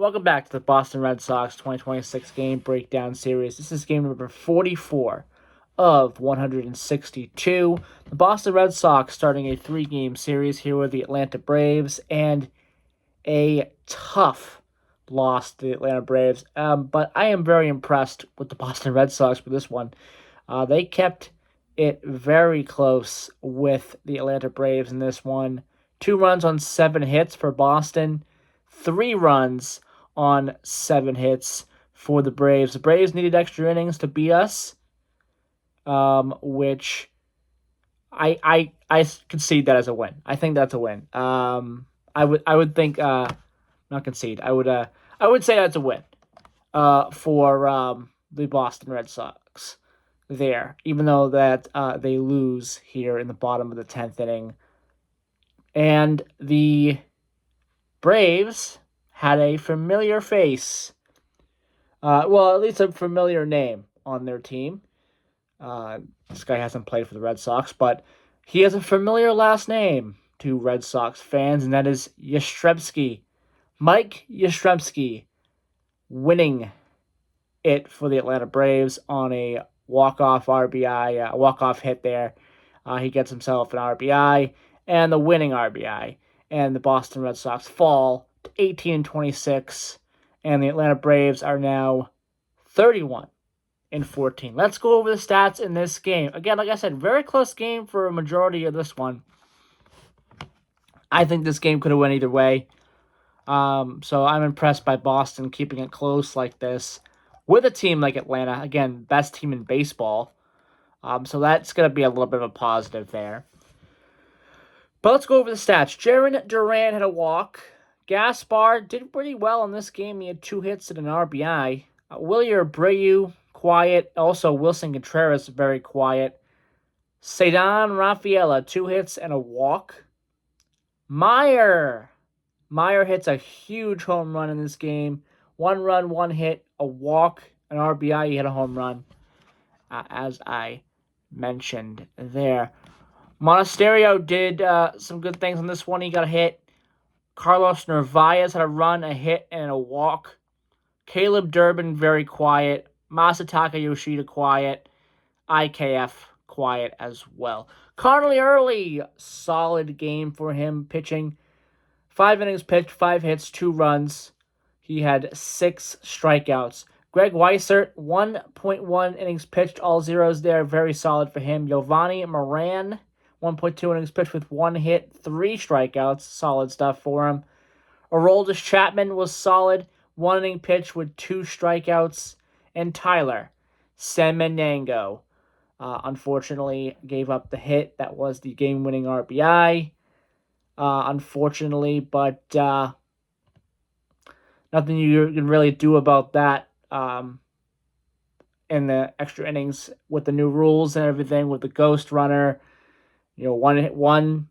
Welcome back to the Boston Red Sox 2026 game breakdown series. This is game number 44 of 162. The Boston Red Sox starting a three-game series here with the Atlanta Braves, and a tough loss to the Atlanta Braves. But I am very impressed with the Boston Red Sox for this one. They kept it very close with the Atlanta Braves in this one. 2 runs on 7 hits for Boston, 3 runs on 7 hits for the Braves. The Braves needed extra innings to beat us, which I concede that as a win. I think that's a win. I would think not concede. I would say that's a win for the Boston Red Sox there, even though that they lose here in the bottom of the 10th inning. And the Braves had a familiar face. Well, at least a familiar name on their team. This guy hasn't played for the Red Sox, but he has a familiar last name to Red Sox fans, and that is Yastrzemski. Mike Yastrzemski winning it for the Atlanta Braves on a walk-off RBI, walk-off hit there. He gets himself an RBI and the winning RBI, and the Boston Red Sox fall to 18-26, and the Atlanta Braves are now 31-14. Let's go over the stats in this game. Again, like I said, very close game for a majority of this one. I think this game could have went either way. So I'm impressed by Boston keeping it close like this with a team like Atlanta. Again, best team in baseball. So that's going to be a little bit of a positive there. But let's go over the stats. Jarren Duran had a walk. Gaspar did pretty well in this game. He had 2 hits and an RBI. Willie Abreu, quiet. Also, Wilson Contreras, very quiet. Cedar Rafaela, 2 hits and a walk. Meyer hits a huge home run in this game. 1 run, 1 hit, a walk, an RBI. He hit a home run, as I mentioned there. Monasterio did some good things on this one. He got a hit. Carlos Narvaez had a run, a hit, and a walk. Caleb Durbin, very quiet. Masataka Yoshida, quiet. IKF, quiet as well. Connolly Early, solid game for him pitching. 5 innings pitched, 5 hits, 2 runs. He had 6 strikeouts. Greg Weissert, 1.1 innings pitched, all zeros there. Very solid for him. Giovanni Moran, 1.2 innings pitched with 1 hit, 3 strikeouts. Solid stuff for him. Aroldis Chapman was solid. 1 inning pitch with 2 strikeouts. And Tyler Semenango, unfortunately, gave up the hit. That was the game-winning RBI. Unfortunately, but nothing you can really do about that in the extra innings with the new rules and everything, with the ghost runner. One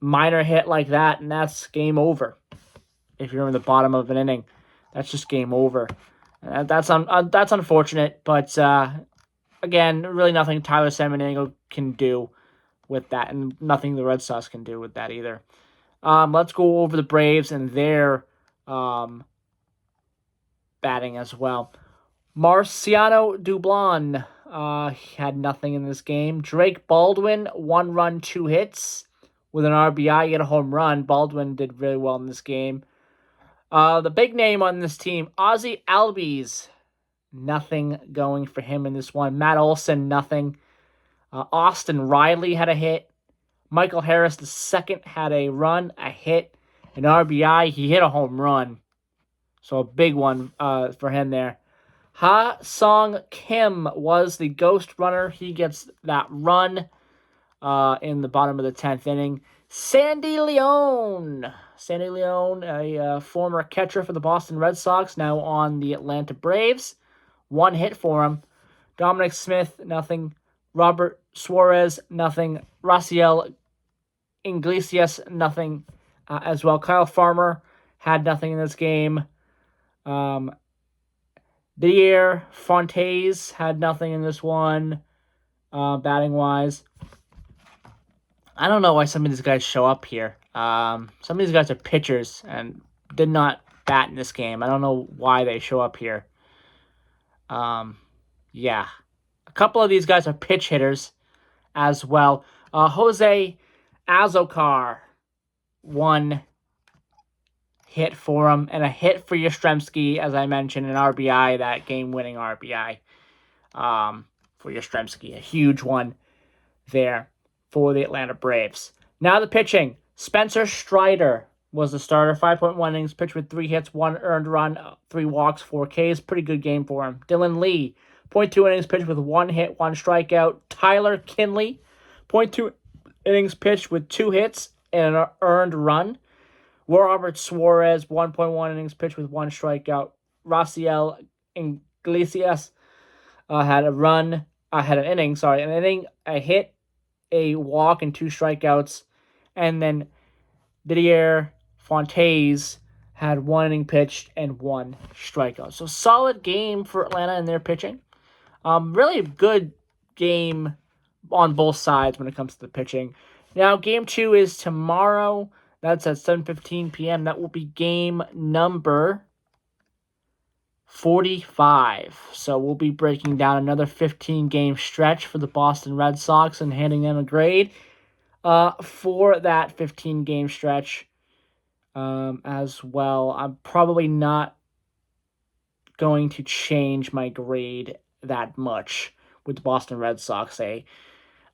minor hit like that, and that's game over. If you're in the bottom of an inning, that's just game over. That's unfortunate, but again, really nothing Tyler Semenango can do with that, and nothing the Red Sox can do with that either. Let's go over the Braves and their batting as well. Marciano Dublon had nothing in this game. Drake Baldwin, 1 run, 2 hits with an RBI. He had a home run. Baldwin did really well in this game. The big name on this team, Ozzie Albies, nothing going for him in this one. Matt Olson, nothing. Austin Riley had a hit. Michael Harris, the second, had a run, a hit, an RBI. He hit a home run. So a big one for him there. Ha Song Kim was the ghost runner. He gets that run in the bottom of the 10th inning. Sandy Leone, a former catcher for the Boston Red Sox, now on the Atlanta Braves. 1 hit for him. Dominic Smith, nothing. Robert Suarez, nothing. Raciel Iglesias, nothing as well. Kyle Farmer had nothing in this game. Didier Fontaine had nothing in this one, batting-wise. I don't know why some of these guys show up here. Some of these guys are pitchers and did not bat in this game. I don't know why they show up here. Yeah. A couple of these guys are pitch hitters as well. Jose Azocar, 1 hit for him, and a hit for Yastrzemski, as I mentioned, an RBI, that game-winning RBI for Yastrzemski. A huge one there for the Atlanta Braves. Now the pitching. Spencer Strider was the starter. 5.1 innings, pitched with 3 hits, 1 earned run, 3 walks, 4 Ks. Pretty good game for him. Dylan Lee, 0.2 innings pitched with 1 hit, 1 strikeout. Tyler Kinley, 0.2 innings pitched with 2 hits and an earned run. Robert Suarez, 1.1 innings pitched with 1 strikeout. Raciel Iglesias had an inning, a hit, a walk, and 2 strikeouts. And then Didier Fontaine had 1 inning pitched and 1 strikeout. So solid game for Atlanta in their pitching. Really good game on both sides when it comes to the pitching. Now, game 2 is tomorrow. That's at 7:15 p.m. That will be game number 45. So we'll be breaking down another 15-game stretch for the Boston Red Sox and handing them a grade for that 15-game stretch as well. I'm probably not going to change my grade that much with the Boston Red Sox. They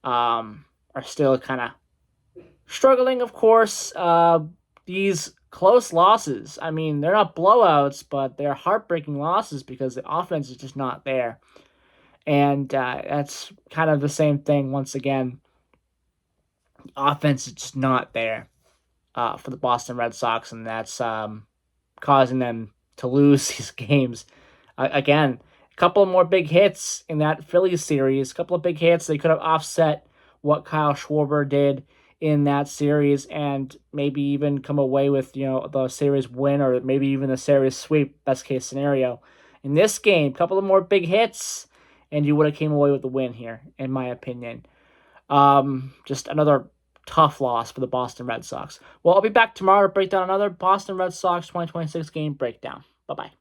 are still kind of struggling, of course. These close losses, I mean, they're not blowouts, but they're heartbreaking losses because the offense is just not there. And that's kind of the same thing once again. The offense is just not there for the Boston Red Sox, and that's causing them to lose these games. Again, a couple of more big hits in that Phillies series, a couple of big hits. They could have offset what Kyle Schwarber did in that series and maybe even come away with, the series win or maybe even the series sweep, best case scenario. In this game, a couple of more big hits, and you would have came away with the win here, in my opinion. Just another tough loss for the Boston Red Sox. Well, I'll be back tomorrow to break down another Boston Red Sox 2026 game breakdown. Bye-bye.